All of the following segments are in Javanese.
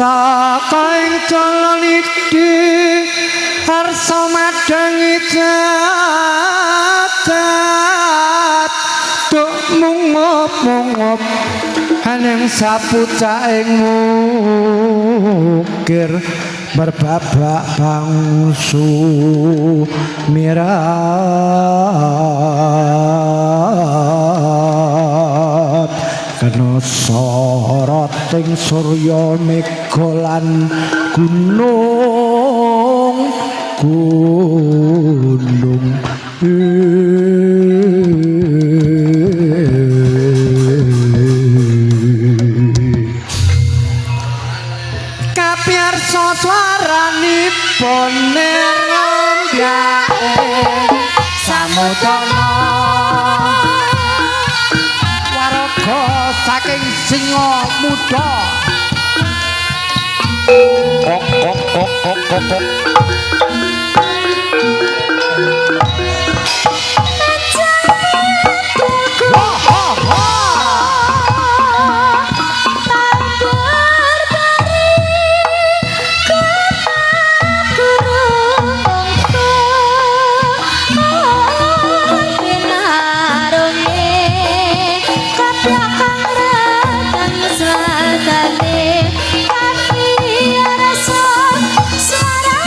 Sakaing calon iki harsa madangi cacat tuk mungop-mungop haning sapucaing mukir berbabak bangsu mirat kena sorot ing surya mega lan gunung kapiyarsa swaranipun ngrembake samudana saking singa muda kok Suara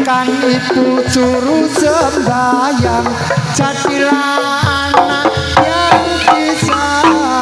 kang ibu juru sembayang jadilah anak yang disayang.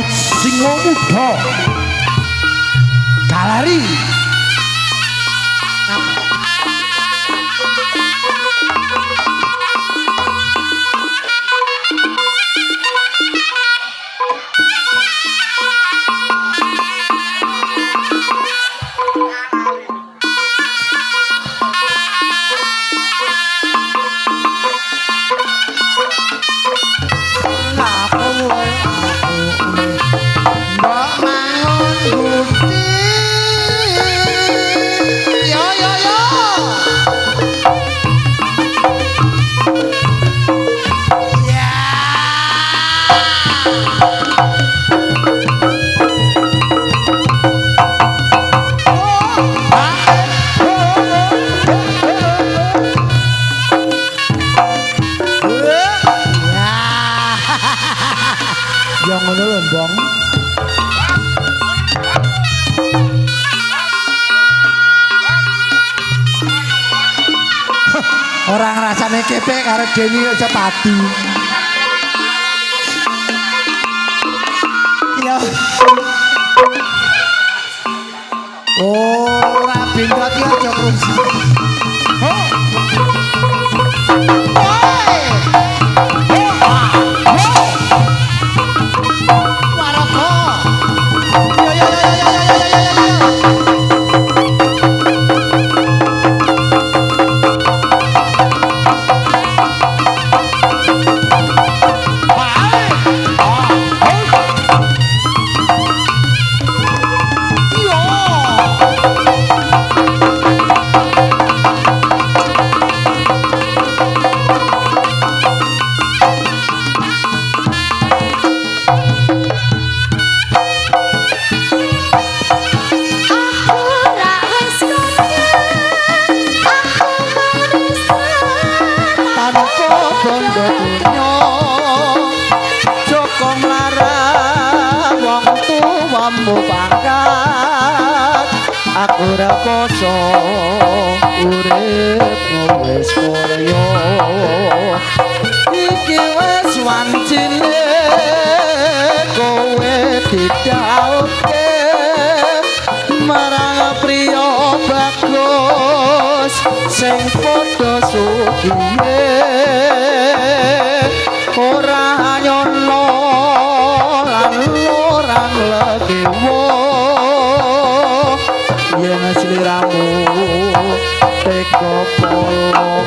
singo muda galari yang ngono lho, Bang. Orang rasane kepek karo Deni aja pati. Iya. Oh, ora bendot iki aja krunsi. Oh. Aku ora koso urip wis koyo iki wis wancine kowe didhauke marang priya bagus sing padha sugihe ora nyono lan lorang legewo yen sliramu teko polo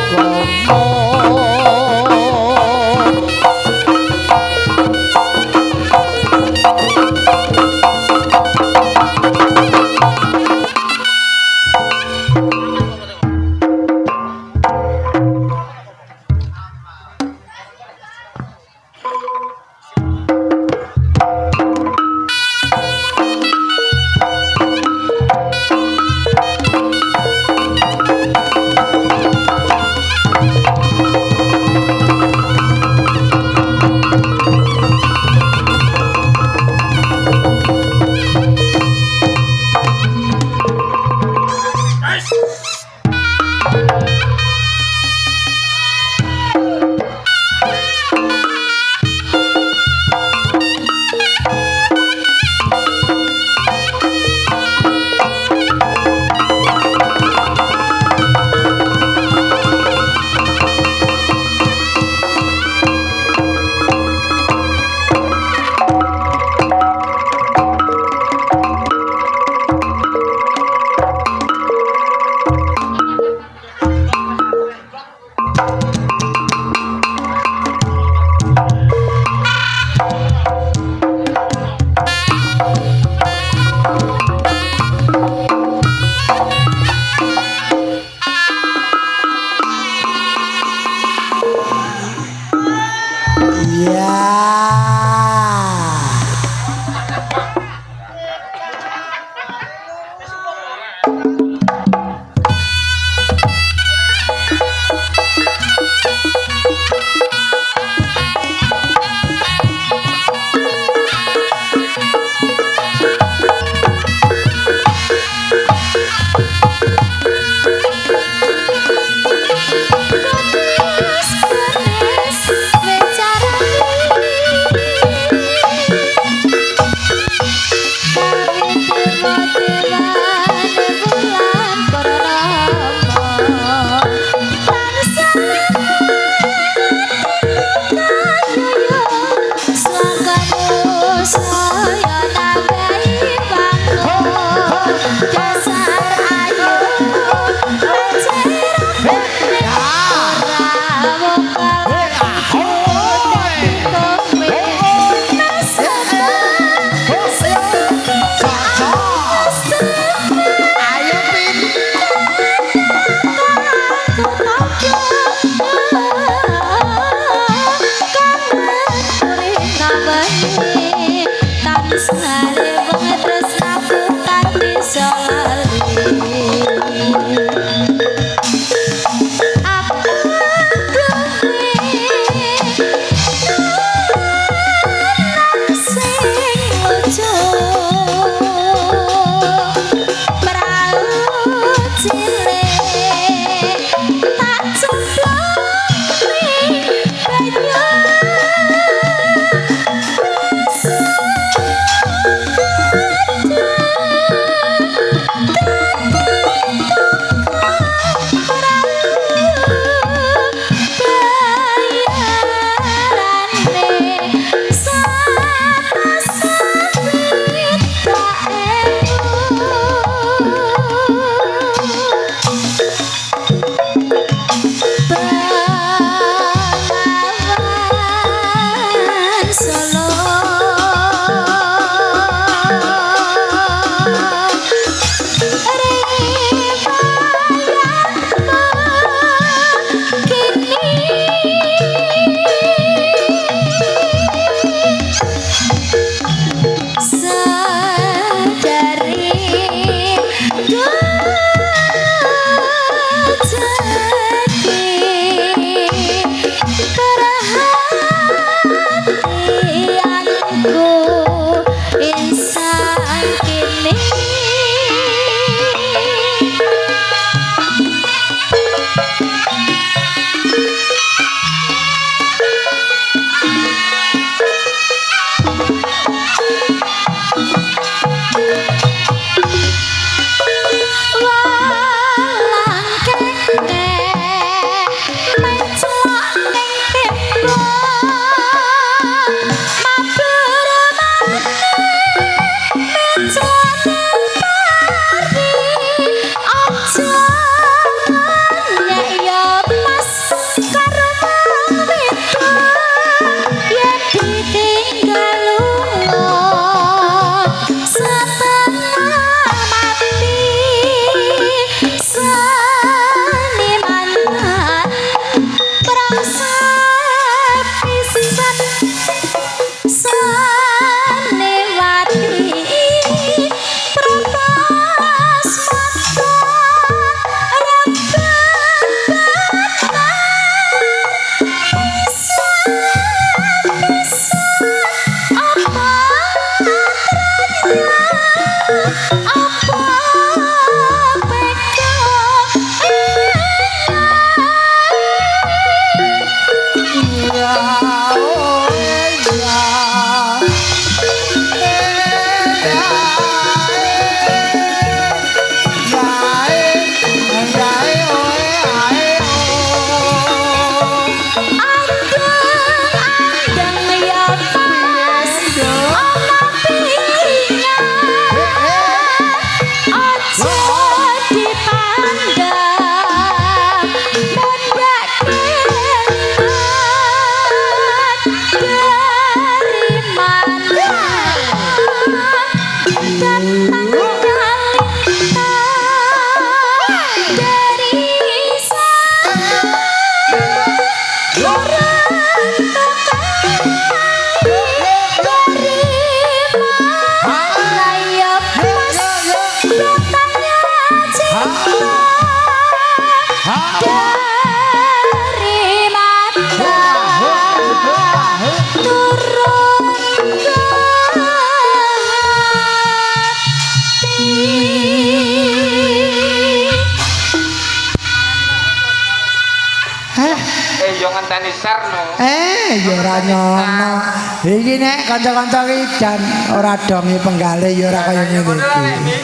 ngenteni Sarno. Ya ora nyono. Iki nek kanca-kanca iki jan ora dongi penggale ya ora kaya ngene iki.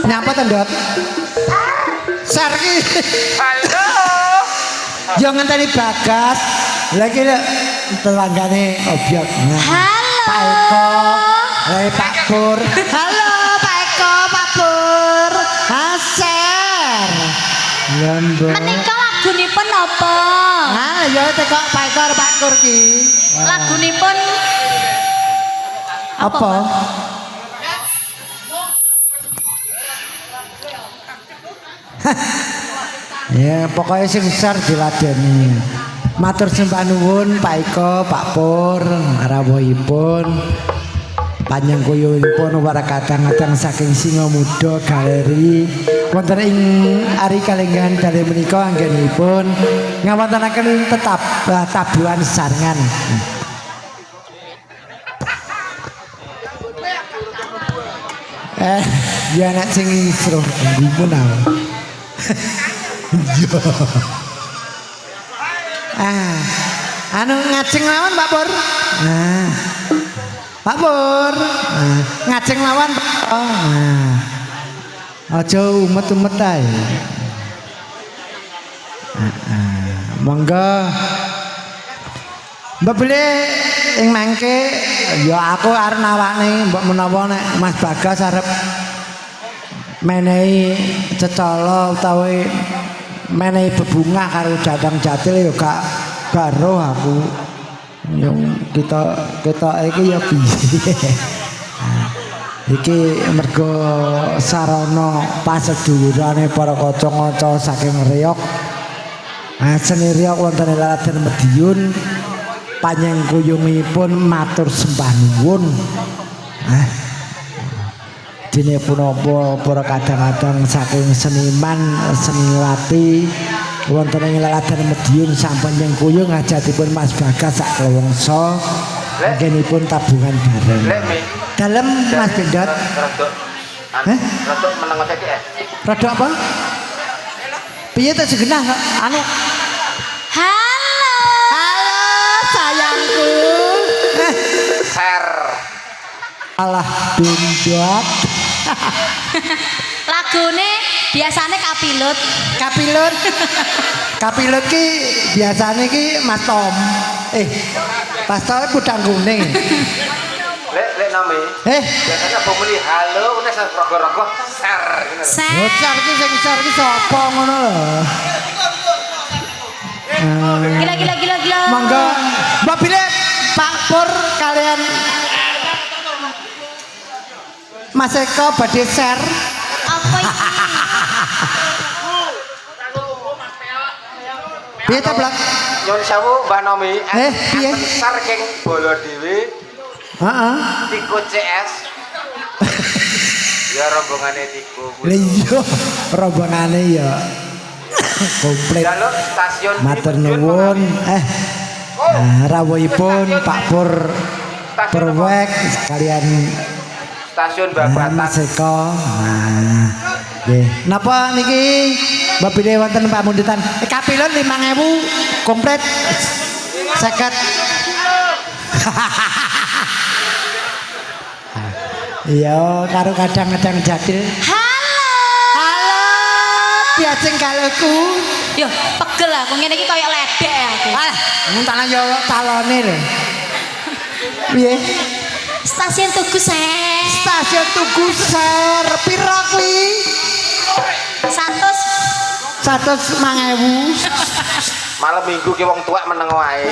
Nyapa to, Ndot? Sar iki. Halo. Ya ngenteni Bagas. Lah iki tetanggane obyek. Halo. Pak Eko, Pak Pur. Halo Pak Eko, Pak Pur. Aser. Ya, Mbak. Menika lagunipun apa? Ah, ya tekok Pak Eko karo Pak Pur ki. Lagunipun Apa? Ya, pokoknya sing besar diladeni. Matur sembah nuwun Pak Eko, Pak Pur, rawuhipun. Panjang kuyuhipun para kadang-kadang saking Singa Muda Galeri wonten ing ari kalenggahan dalem menika anggenipun ngawontenaken tetap tabuhan sarengan. Ya nek sing isruh dipun ae. Yo. Anu ngajeng lawan Pak Pur. Pak Pur. Ngajeng lawan. Aja umet-umet ae. Monggo. Mbak beli ing mangke ya aku arep nawakne mbok menawa nek Mas Bagas arep menehi cecala utawa menehi bebungah karo Jatang Jatil ya gak roh aku. Yang kita iki ya piye. Iki mergo sarana pasedulurane para kanca-kanca saking Riok. Seni Riok wonten laladan Mediun panjang kuyungipun matur sembah nuwun. Dene punapa para kadang-kadang saking seniman seniwati wonten ing laladan Mediun sampun yang kuyung hajatipun Mas Bagas sak kelongso anggenipun tabungan bareng. Dalem Mas Bendot. Rodok meneng saiki Rodok apa? Piye to segenah anu? Halo. Halo sayangku. Ser. Alah Bendot. Lagune biasane kapilut. Kapilut. Kapilut ki biasane ki Mas Tom. Pas Tom kudang kuning. Lek nami. Biasanya apa muni halo nek rogo-rogo ser ngono. Ser. Sar ki sapa ngono lho. Gila. Monggo Mbak Bile Pak Pur kalian Mas Eko badhe share. Apa iki? Piye ta Blak? Nyun sewu Mbah Nomi. Piye? Sar keng bola dhewe. Heeh. Tiku CS. Ya rombongane tiku. Lha iya rombongane ya komplit. Jaluk stasiun Matur nuwun. Rawuhipun Pak Pur Perwek sekalian stasiun Babatan. Mas Eko. Nggih. Napa niki Mbak Bile wonten pamundutan kapilun 5.000 komplit 50. Iya, karo kadang-kadang Jatil. Halo, biasing kalku. Yo, pegel aku ngene iki kaya ledek aku. Alah, nguntana yo calone lho. Piye? Stasiun Tugu Ser. Stasiun Tugu Ser pira kuwi? 100.000. Malam minggu ki wong tuwek meneng wae.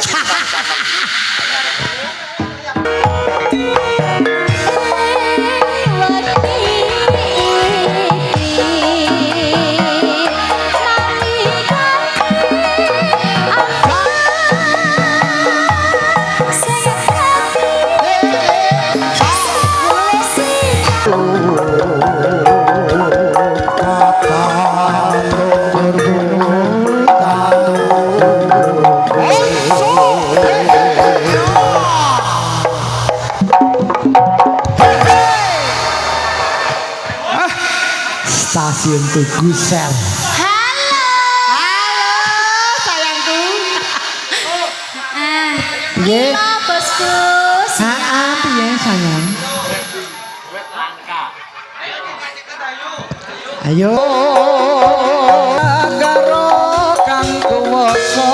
Tugu Sel. Halo. Halo sayangku. Piye bosku? Piye sayang? Ayo karo kang kuwasa.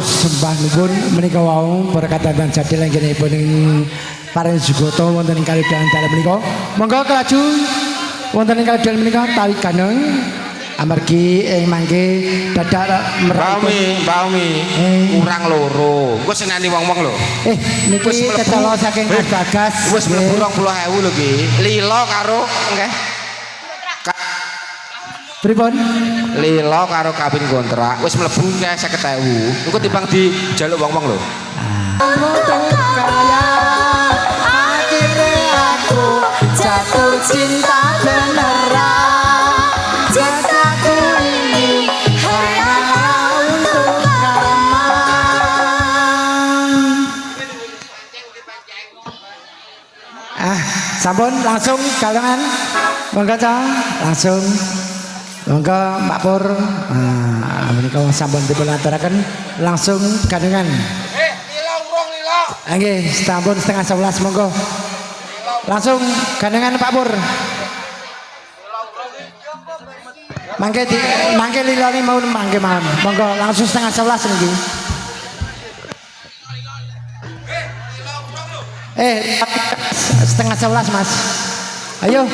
sembah nuwun menika wau berkatan dan jadi langgenipun paring Jugoto wonten ing kalidhahan dalem menika. Monggo kelaju wonten ing kalidhahan menika tawi ganeng amargi ing mangke dadak Baumi kurang loro. Engko seneni wong-wong lho. Niki ketelo saking Gagas wis mlebu 20.000 lho ki. Lilo karo nggih. Pripun? Lilo karo kawin kontrak wis mlebu ke 50.000. Engko timbang dijaluk wong-wong lho. Kaya akhirnya aku jatuh cinta beneran. Cintaku ini hanya sampun langsung kalangan monggo ta langsung monggo Mbak Pur menika sampun dipun aturaken langsung kadengan nggih sampun setengah 11 monggo langsung kadengan Pak Pur mangke lilane mau mangke mawon monggo langsung setengah 11 niki setengah 11 Mas ayo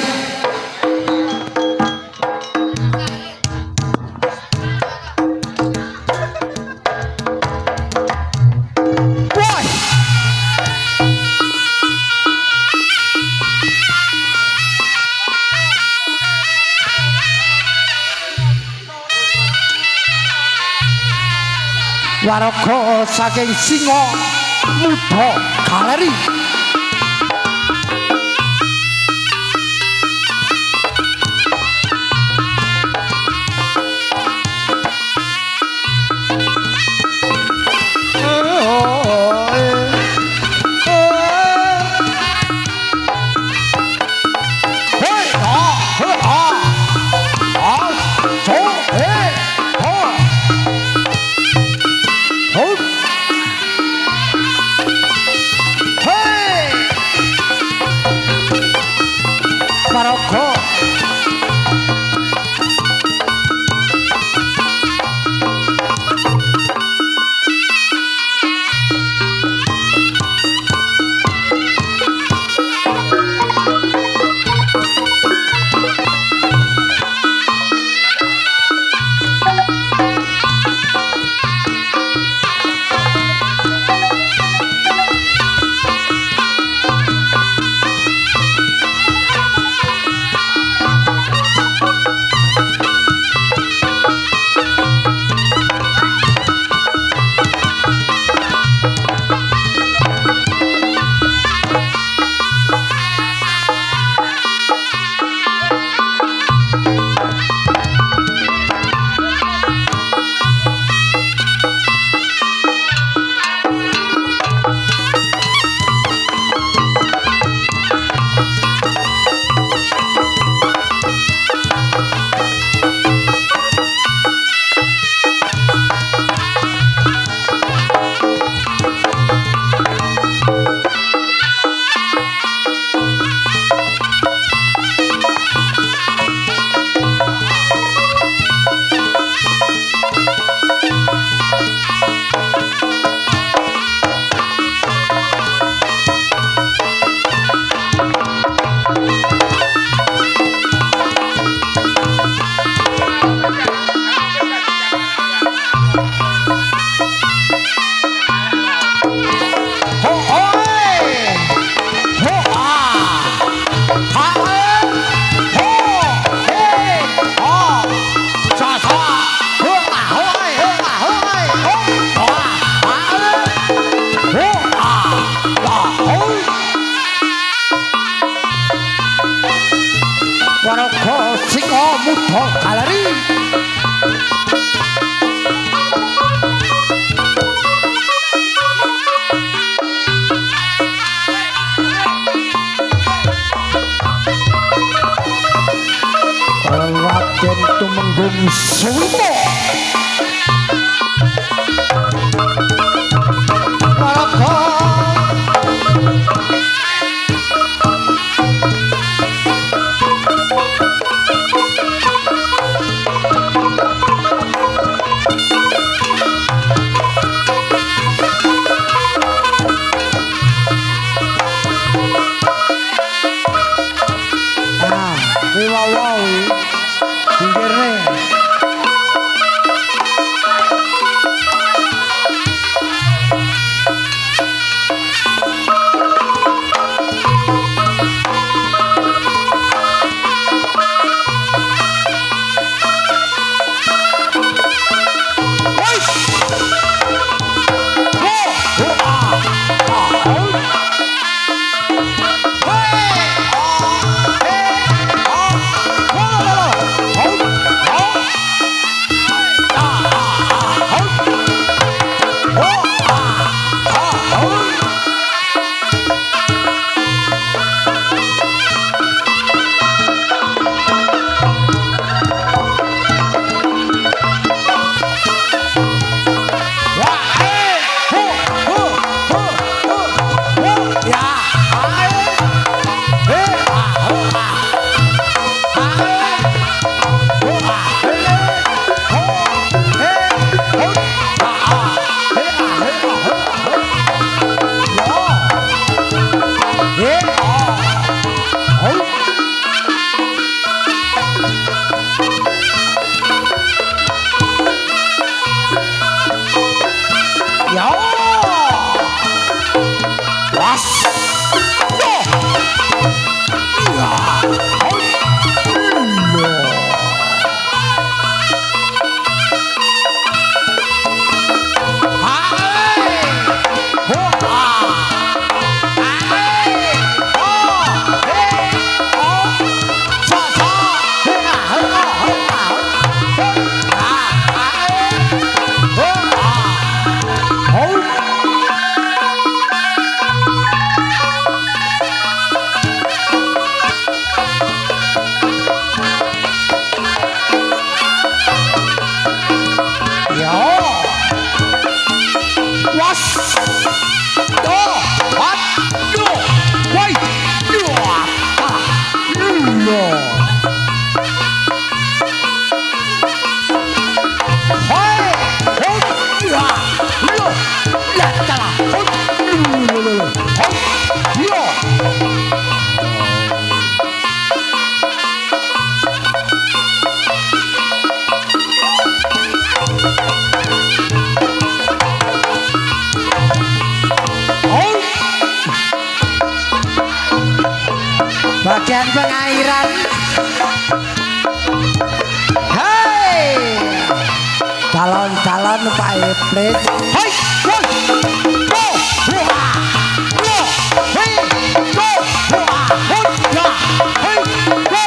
waraga saking singa muda galeri Bagian pengairan. Hei, calon-calon Pak Iplit. Hei, go, go, go, hei, go, go, hei, go, go, hei, go,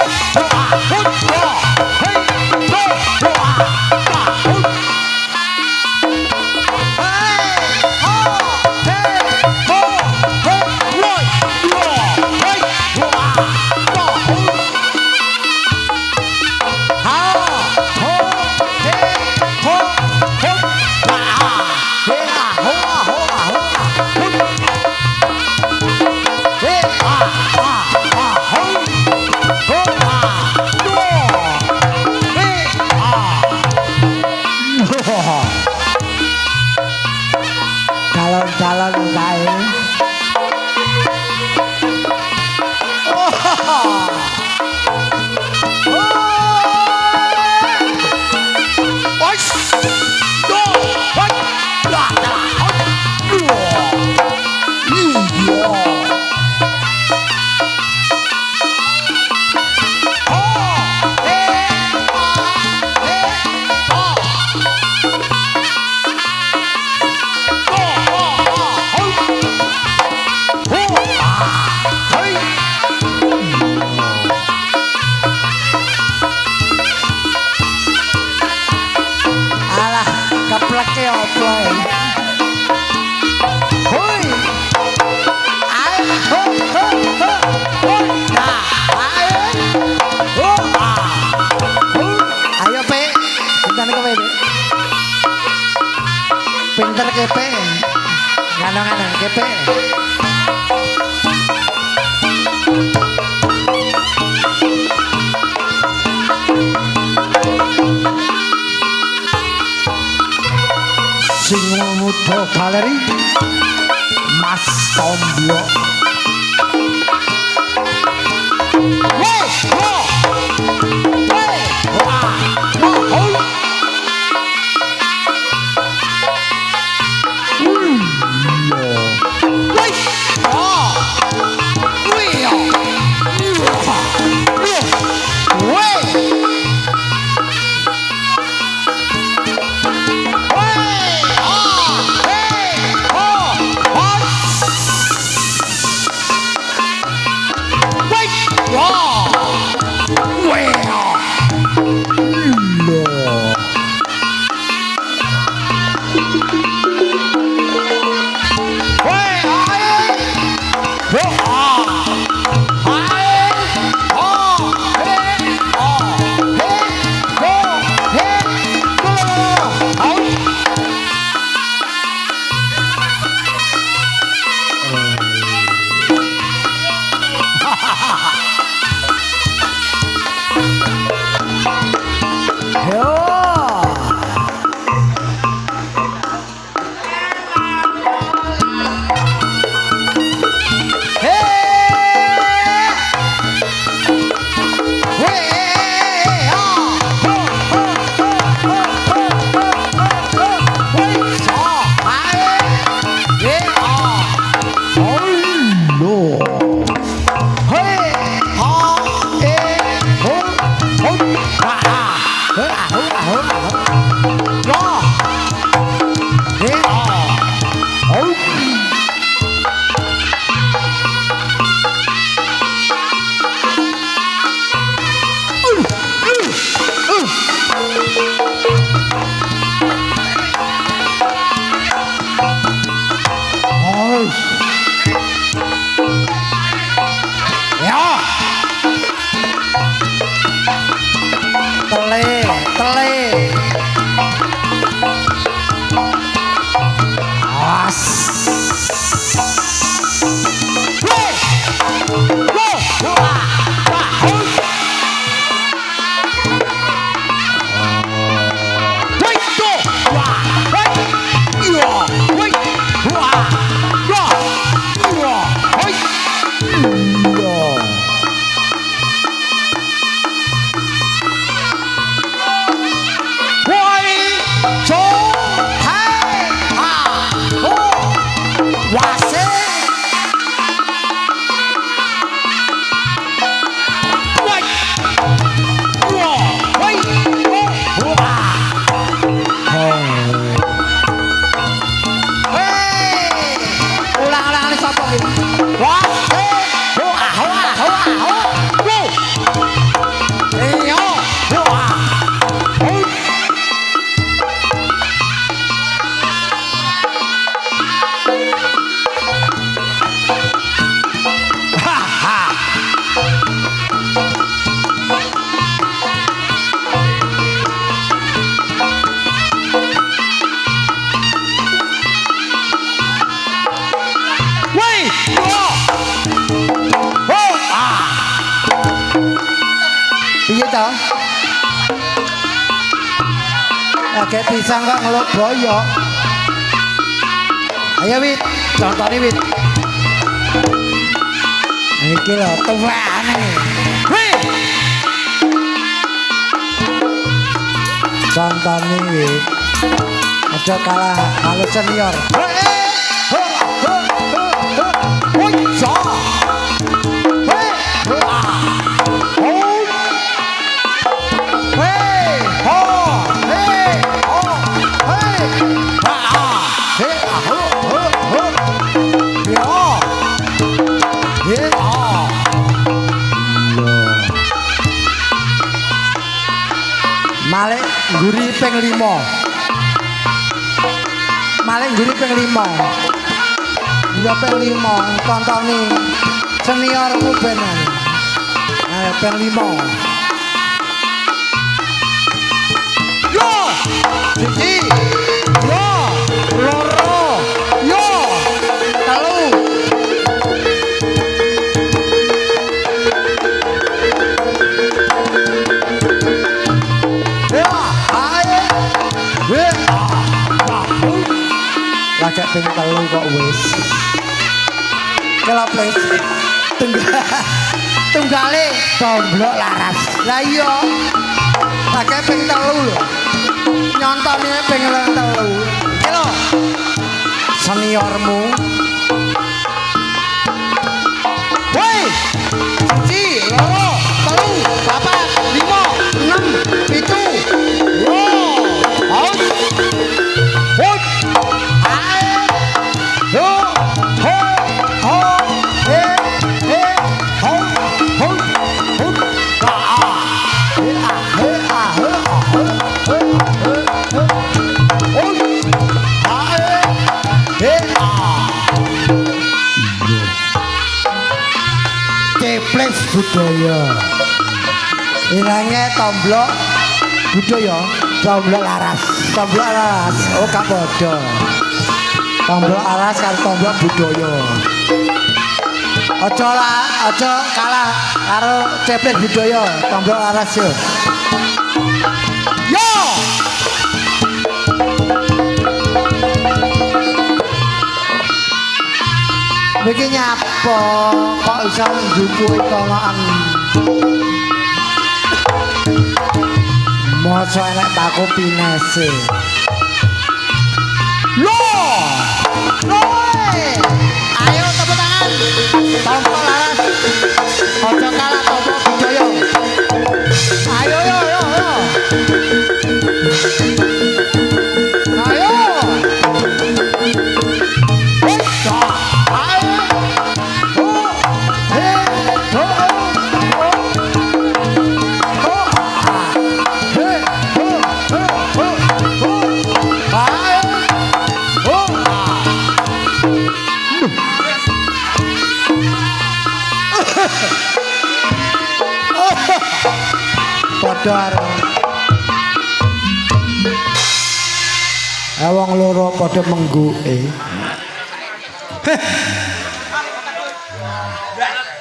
calon-calon saya. Kepleke opo hoi ayo ho ho ho nah ayo pe pinter ke pe pinter ke pe ngano-ngano ke pe Sing Muda Galeri Mas Tomblo Wey ho wey wa ho ho wey ho wey to. Agak pisang kok ngeluk boyok. Ayo Wit, contone Wit. Iki lho tuwane. Hei. Contone Wit. Aja kalah kalau senior. Malih ngguri ping 5. Malih ngguri ping 5. Ya ping 5 tontoni seniormu benan. Ayo ping 5. Yo! Siji. Yo! Loro. Yo! Telu. Lagak ping 3 kok wis. Keloples. Tunggale tomblok laras. Lah iya. Lagak ping 3 lho. Nyontone ping 3. Iki lho. Seniormu. Woi. 1, 2, 3, 4, 5, 6, 7. Yo. Out. Hut. Ceples budaya. Ilangnya tomblok budaya, tomblok laras. Tomblok laras, oh gak bodoh. Tomblok laras karo tomblok budaya. Aja kalah karo ceples budaya, tomblok laras yo. Yo! Iki nyapa kok iso njupuk tolokan. Moco enek paku pinese. Ayo tepuk tangan. Tombol laras. Aja kalah tombol budaya. Ayo yo. Ayo. Padha wong loro padha mengguke.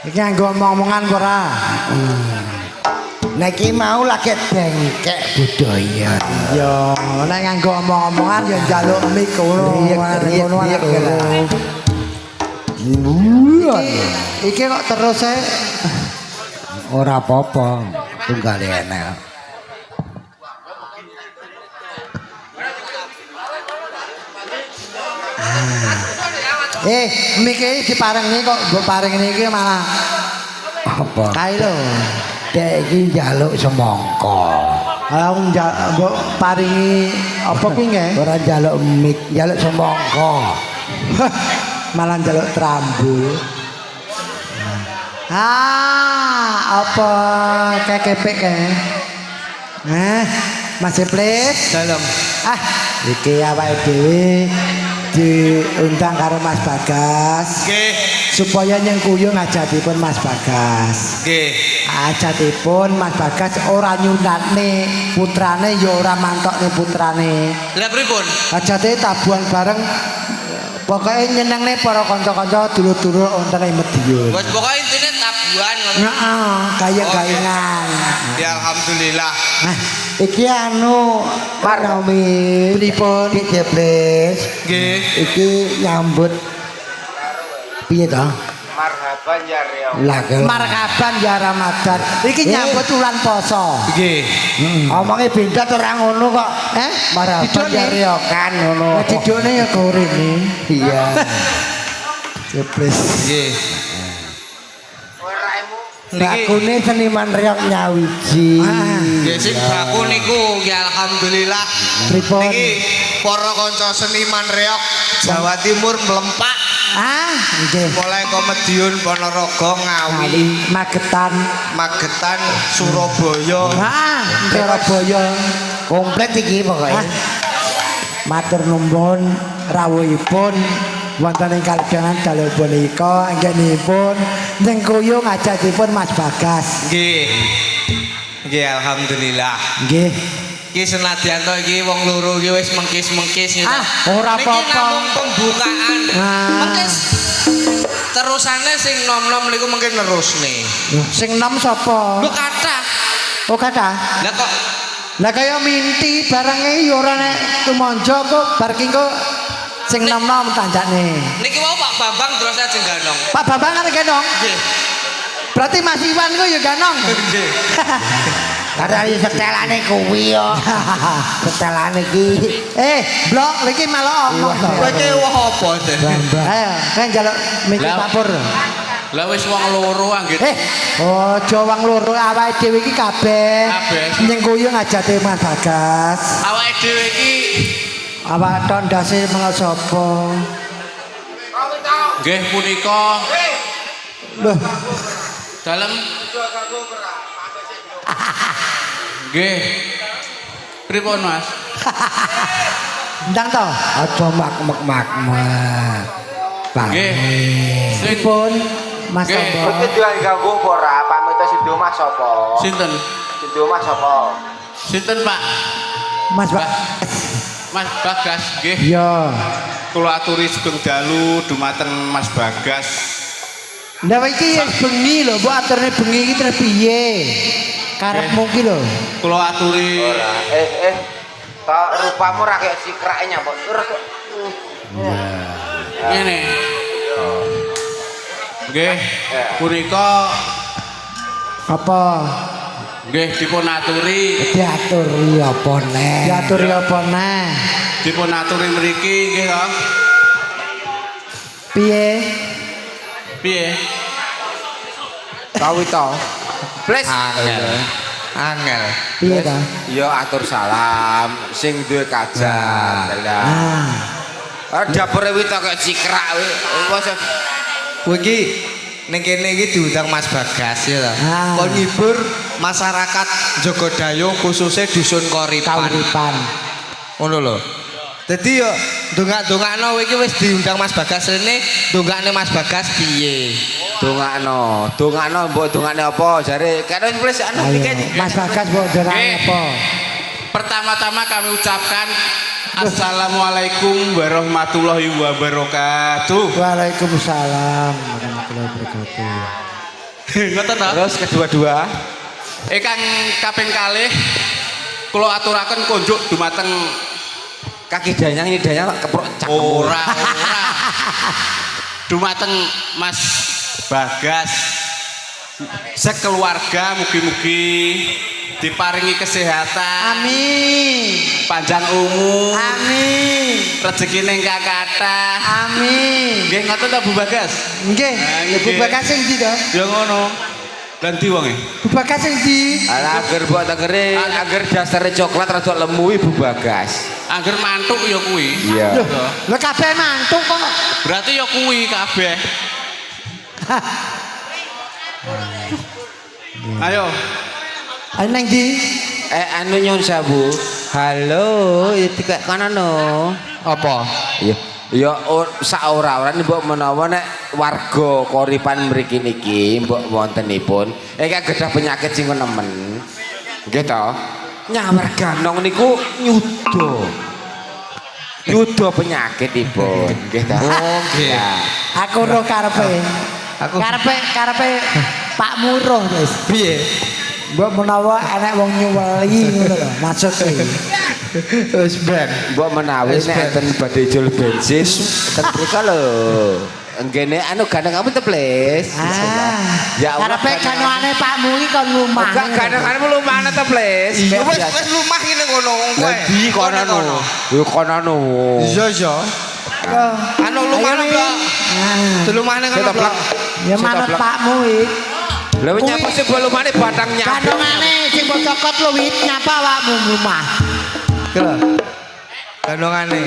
Iki nganggo omong-omongan ora? Nek iki mau lagi bengkek budaya. Ya, nek nganggo omong-omongan ya njaluk mik ngono. Iki kok terus e ora apa-apa, tunggale enek. Miki diparengi kok mbok parengi iki malah apa? Kae lho. Dek iki njaluk semangka. Lah mbok paringi apa kuwi nggih? Ora njaluk mik, njaluk semangka. Malah njaluk trambul. Apa kekepek kae? Masih plis? Dalem. Iki awake dhewe diundang karo Mas Bagas. Nggih. Supaya nyengkuyu ngajatipun Mas Bagas. Nggih. Ajatipun Mas Bagas ora nyunatne putrane ya ora mantokne putrane. Lha pripun? Ajate tabuhan bareng Pokoknya nyenengne para kanca-kanca dulur-dulur wonten ing Madiun. Wes pokoke intine tabuhan ngono. Heeh, gayeng-gayengan. Ya alhamdulillah. Nah, iki anu Naomi pripun iki Bles? Nggih. Iki nyambut piye to? Marhaban ya Rio. Lah marhaban ya Ramadan. Iki nyambut ulan poso. Nggih. Omonge beda to ora ngono kok. Marhaban ya Rio kan ngono. Didone ya gorene. Iya. Cepres. Nggih. Bakune seniman Riok nyawiji. Nggih sing baku niku ya alhamdulillah. Pripun? Niki para kanca seniman Reok Jawa Timur mlempak. Nggih. Mulai ke Madiun, Ponorogo, Ngawi, Magetan, Surabaya. Surabaya. Komplit iki pokoke. Matur nuwun rawuhipun wonten ing kaljengan dalu punika anggenipun nyengkuyung ajatipun Mas Bagas. Nggih. Nggih alhamdulillah. Nggih. Iki senadyan to iki wong loro iki wis mengkis-mengkis gitu. Ora Niki apa-apa. namung pembukaan. Mengkis terusane sing nom-nom niku mungkin nerusne. Sing nom sapa? Lho kathah. Oh kathah. Lah kok Lah kaya minti barangnya ya ora nek tumonjo kok bar ki kok sing nom-nom tanjane. niki mau Pak Bambang terus aja ganong. Pak Bambang kan ganong. Nggih. Berarti Mas Iwan ku ya ganong. Nggih. Karena setelane kuwi yo. Setelane iki. Blok iki malah omong. Kowe iki wah apa to? Ayo, kan njaluk mikir Pak Pur. Lah wis wong loro anggit. Aja wong loro awake dhewe iki kabeh. Nyengkuyung ajate Mas Bagas. Awake dhewe iki Awak tondase mengko sapa? nggih punika Loh, dalem nggih. Pripun Mas? ndang to? Aja mak-mak. Nggih. Pripun Mas Nggih. Tombo? Iki jual ganggu apa ora? Pamit sing di omah sapa? Sinten? Sing di omah sapa? Sinten Pak? Mas Pak. Mas Bagas nggih. Iya. Kula aturi sugeng dalu dumateng Mas Bagas. Lah iki bengi lho, mbok aturne bengi iki terus piye? Karepmu ki lho. Kula aturi Ora. Tok rupamu ra kaya sikrake nyapa. ngene. Nggih, punika Apa? nggih dipun aturi Diaturi apa neh? Diaturi apa neh? dipun aturi mriki nggih to. Piye? Piye? Kawi to. Ples. Angel. Piye ta? Ya atur salam sing duwe kajat. Lah. Dapure wit kok cikrak wis. Kowe iki ning kene iki diundang Mas Bagas ya ta. Kon ngibur masyarakat Jogodayo khususnya dusun Koripan. Kauripan. Ngono lho. Dadi yo dongak-dongakno kowe iki wis diundang Mas Bagas rene, dongakne Mas Bagas piye? Dongakno mbok dongakne apa jare kene wis anu iki. Mas Bagas mbok ndongakne apa? Pertama-tama kami ucapkan Assalamualaikum warahmatullahi wabarakatuh. Waalaikumsalam warahmatullahi wabarakatuh. Ngoten ta? Terus kedua-dua Kang kaping kalih kula aturaken konjuk dumateng kaki danyang ini danyang keprok cak ora. Dumateng Mas Bagas sekeluarga mugi-mugi diparingi kesehatan, Amin. panjang umur, Amin. rezekine ingkang kathah. Amin. Nggih ngoten ta Bu Bagas? Nggih, nggih. Bu Bagas sing ndi to? Ya ngono. Lan ndi wonge? Bu Bagas sing ndi? ala agar buat tegere agar dasare coklat rada lemu Ibu Bagas. Angger mantuk ya kuwi. Iya. Lho kabeh mantuk kok. Berarti ya kuwi kabeh. Ayo. Ayo nang ndi? Anu nyun sabu. Halo, iki kok kanano. Apa? Iya. Ya sak ora-ora mbok menawa nek warga Koripan mriki niki mbok wontenipun ingkang gadah penyakit sing nemen. Nggih to? Nyawar ganong niku nyuda. Yuda penyakitipun nggih ta. Oh, nggih. Aku roh karepe. Aku- Karepe Pak Muruh wis. Piye? Mbok menawa enek wong nyuweli ngono lho maksudku. Wis ben. Mbok menawi Wis, nek Ben. enten badhe jul bensin ten mriko lho. Enggene anu gandeng kamu teples. Ya Allah. Karepe kanwane Pakmu iki kon lumah. Enggak gandeng-gandeng lumane teples. Iya wis lumah ngene kono wong kowe. Di kono. Yo kono. Iya. Anu lumah Ayo, Blok. Delumahne Saya kono toplak. Blok. Ya manut Pakmu iki. Lha nyapa sih gua lumane batang nyapa. Kandungane sing mbok cokot lho wit nyapa awakmu lumah. Kela. Gandongane.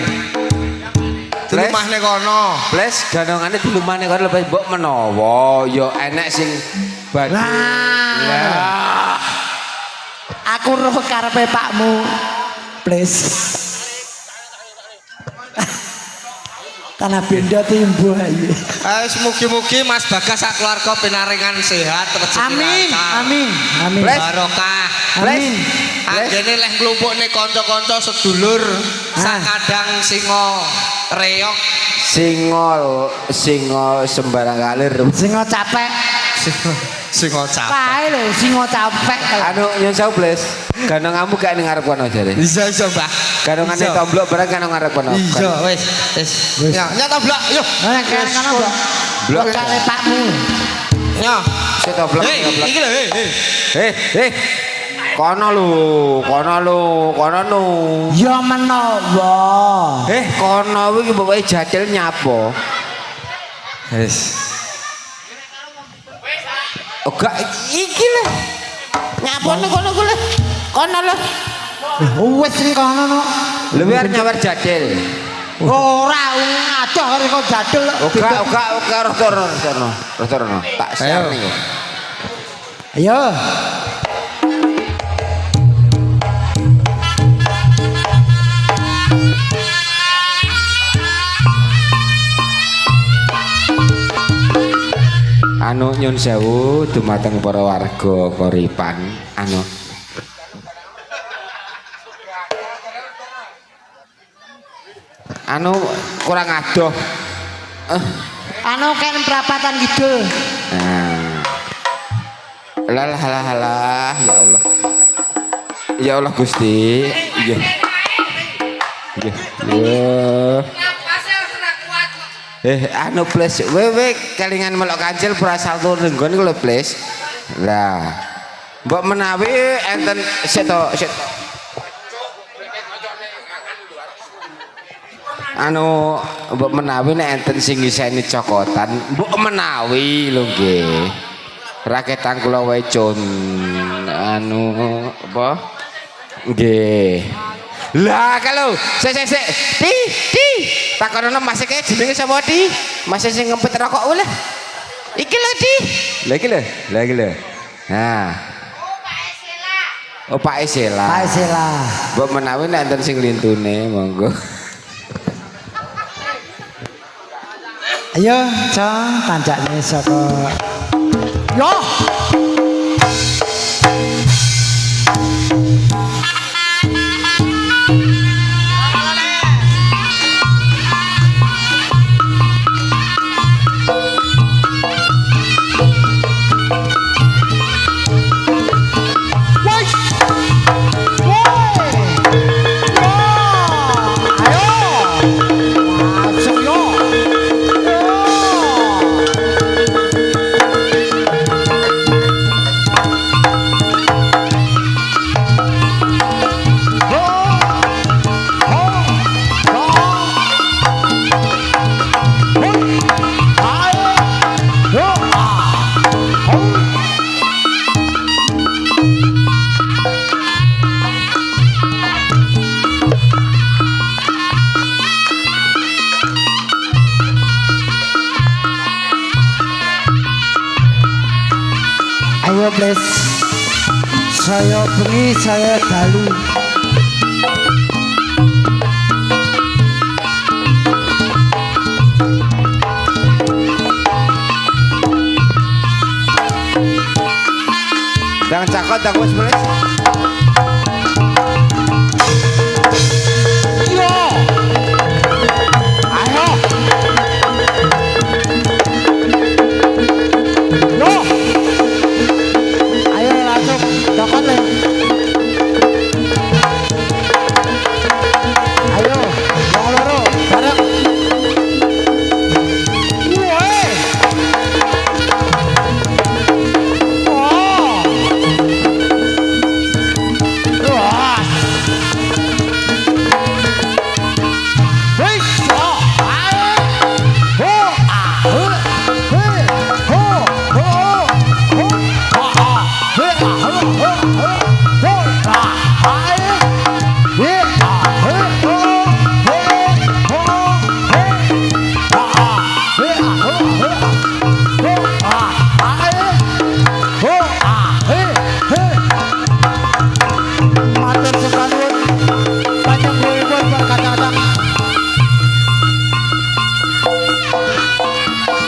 Delumahne kono. Ples gandengane di lumane kono lebih mbok menawa ya enek sing badhe. Lah. Aku roh karepe Pakmu. Please. Tanah benda timbuh ayo. Mugi-mugi Mas Bagas sak keluarga pinaringan sehat rezeki Amin. lancar. Amin. Ples. Barokah. Amin. Anggene leh nglumpukne kanca-kanca sedulur sakadang singa reok Singo sembarang kalir. Singo capek. singa capek. Kae lho singo capek. Anu nyon sewu Ples. Gandengmu gak ning ngarep kono jare. Bisa Mbah. Gandengane Iso. tomblok bareng kan ngarep kono. Iya wis. Ya nyata Blok. Yo. Nah, kene kono, Mbok. Blok. Kare Pakmu. Ya. Saya tomblok. Hei, iki lho, Eh. Kono lho. Ya menawa. Kono iki pokoke jadil nyapa. Wis. Enggak iki lho. Nyapane kono ku lho. Kono lho. Wis ning kono no. Lho biar nyawar jadil. Ora ngadoh karo kok jadul. Oga rotorno. Tak share nih. Ayo. Anu nyun sewu dumateng para warga Koripan anu kurang adoh. Anu kan perapatan kidul. Lah ya Allah. Ya Allah Gusti. Iya. Anu Ples, wewe kelingan melok kancil berasal turun nggon iku lho Ples. Lah. Mbok menawi enten seto. Anu mbok menawi nek enten sing ngiseni cokotan, mbok menawi lho nggih. Raketan kula wae con anu apa? Nggih. Lah kalau sik di takonono Mas iki jenenge sapa di? Mas sing ngempet rokok oleh. Iki lho di. Lah iki lho. Nah. Oh Pak Esela. Pak Esela. Mbok menawi nek enten sing lintune monggo. Ayo, Cong, tanjakne saka. Yo. Ayo please. Saya bengi, saya dalu. Jangan cakot dak wis Ples. Yo.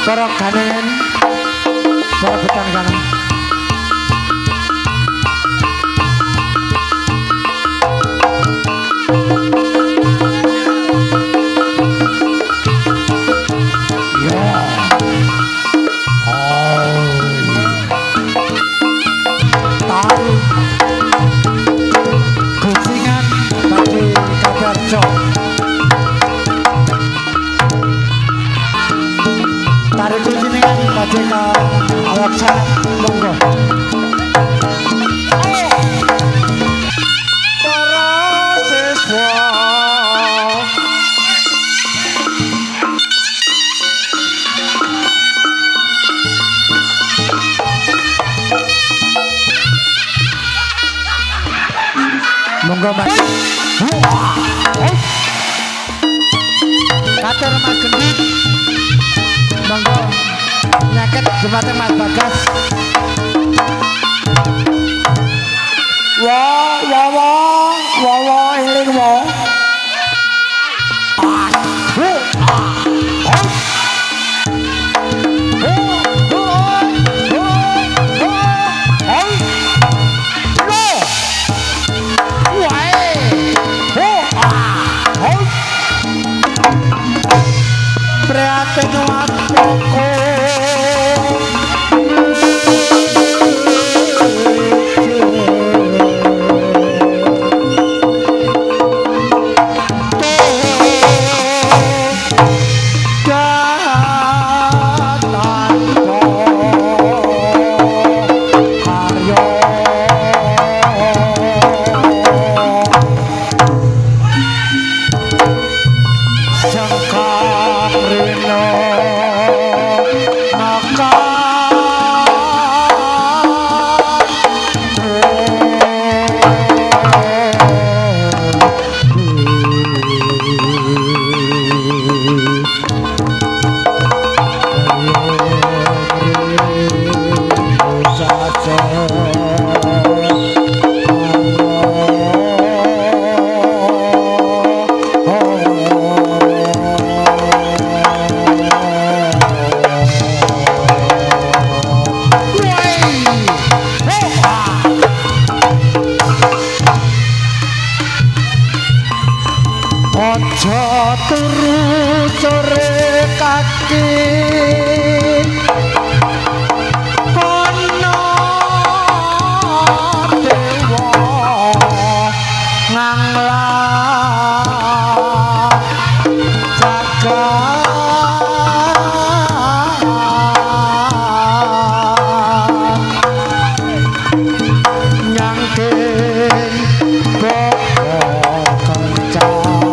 para ganen para betang ganen tarik kucingan pada ka awak sangat monggo para siswa monggo mas katur mas gendut monggo nyaket jembatan Mas Bagas wah eling wah prihatin watoko Ojo turu sore kaki kono dewa ngangla jagat nyangking pokok kencang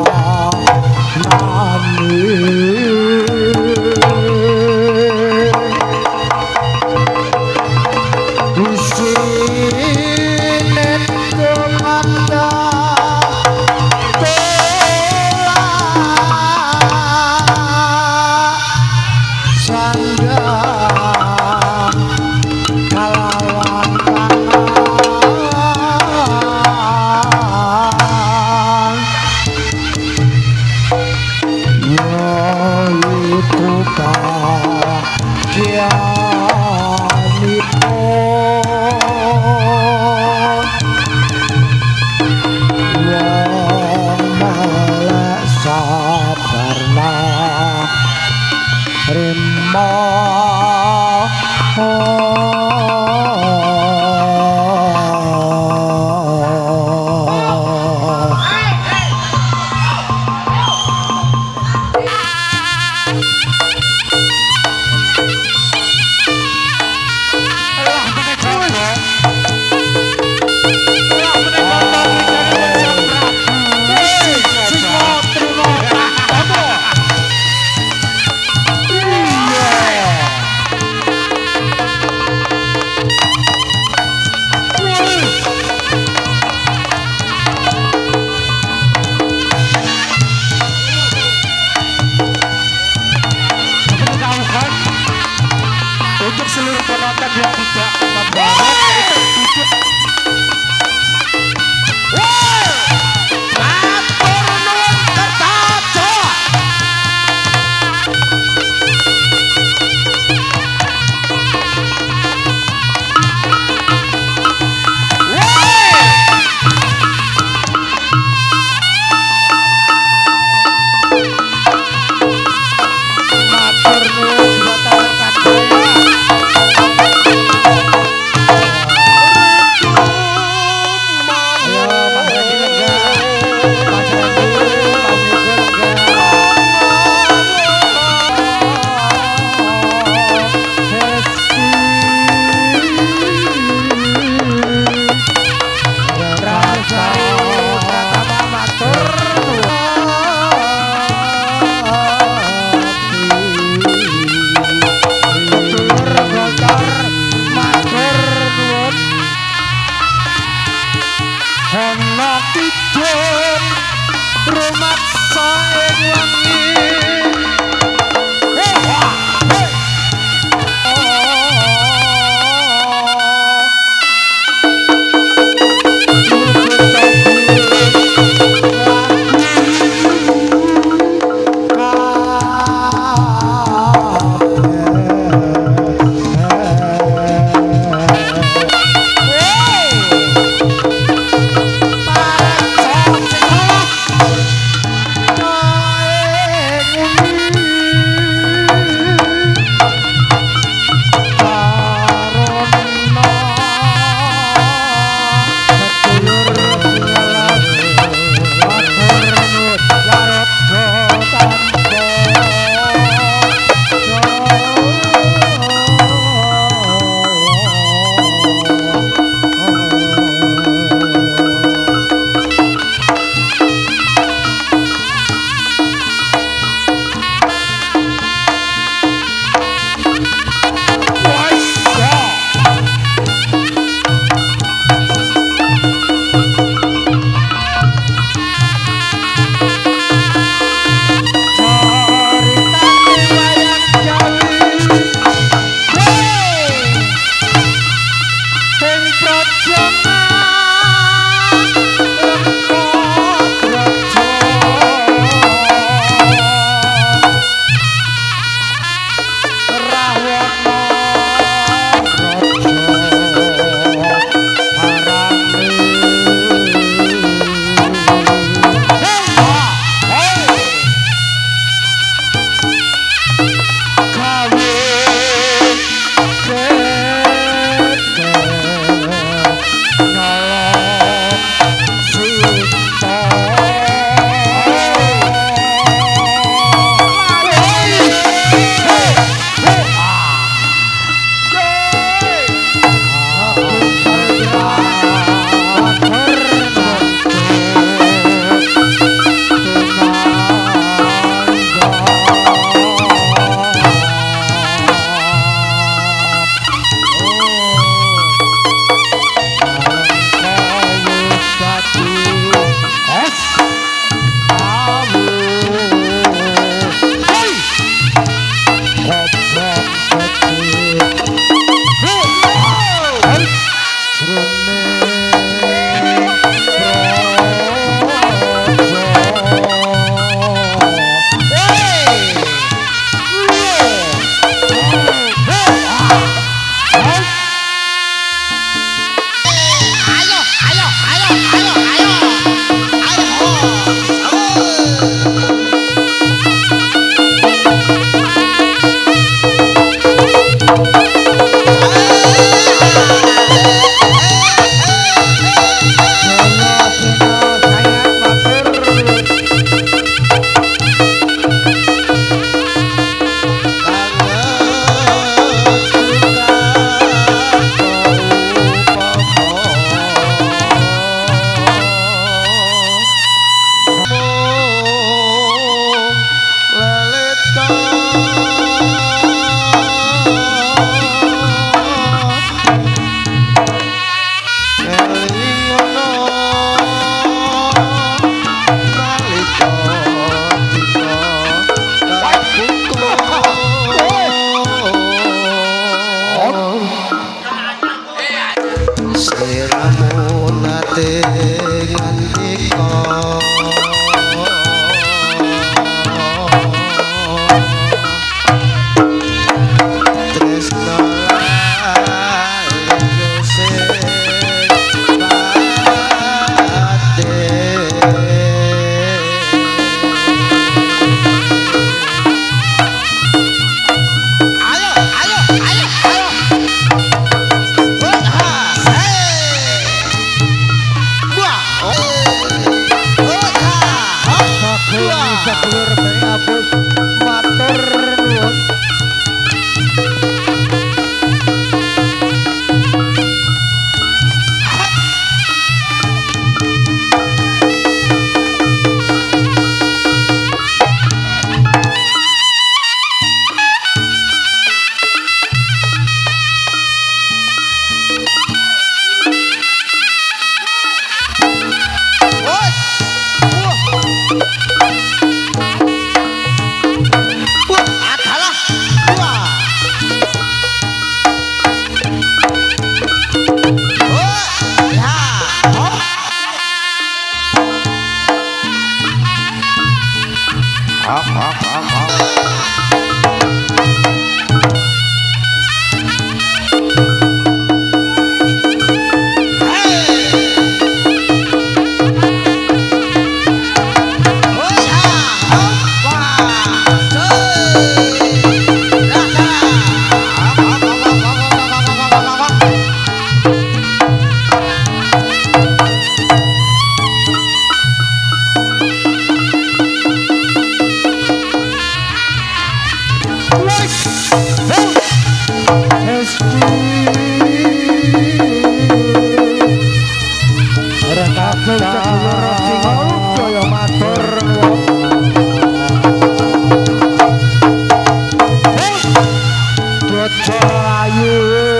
Bojo ayu